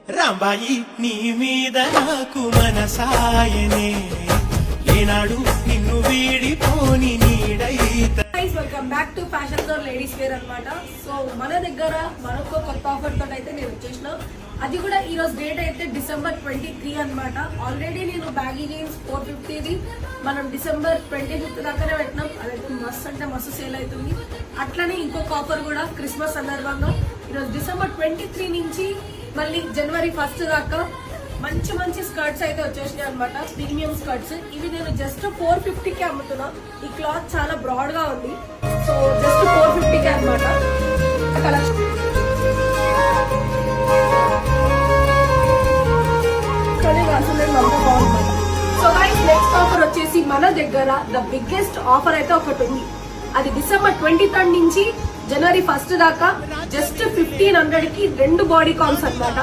రాంబాయి నీ మీద నాకు మనసాయనే ఏనాడు నిన్ను వీడిపోని నీడైత. Welcome back to fashion zone ladies wear అన్నమాట. సో మన దగ్గర మరొక కొత్త ఆఫర్ తోటి అయితే నేను వచ్చేసిన. అది కూడా ఈ రోజు డేట్ అయితే December 23 అన్నమాట. ఆల్రెడీ నేను బ్యాగీ జీన్స్ 450ది మనం December 25 దాకానే పెట్టినాం. అదైతే మస్తు అంటే మస్తు సేల్ అవుతుంది. అట్లనే ఇంకొక ఆఫర్ కూడా క్రిస్మస్ సందర్భంగా ఈరోజు December 23 నుంచి మళ్ళీ January 1 దాకా మంచి మంచి స్కర్ట్స్ అయితే వచ్చేసినాయి అనమాట. ప్రీమియం స్కర్ట్స్ ఇవి నేను జస్ట్ 450కి అమ్ముతున్నా. ఈ క్లాత్ చాలా బ్రాడ్ గా ఉంది. సో జస్ట్ 450కి అనమాట. సో గైస్ నెక్స్ట్ ఆఫర్ వచ్చేసి మన దగ్గర ద బిగ్గెస్ట్ ఆఫర్ అయితే ఒకటి ఉంది. అది December 23 నుంచి January 1 దాకా జస్ట్ 1500 కి 2 బాడీ కాన్స్ అన్నమాట.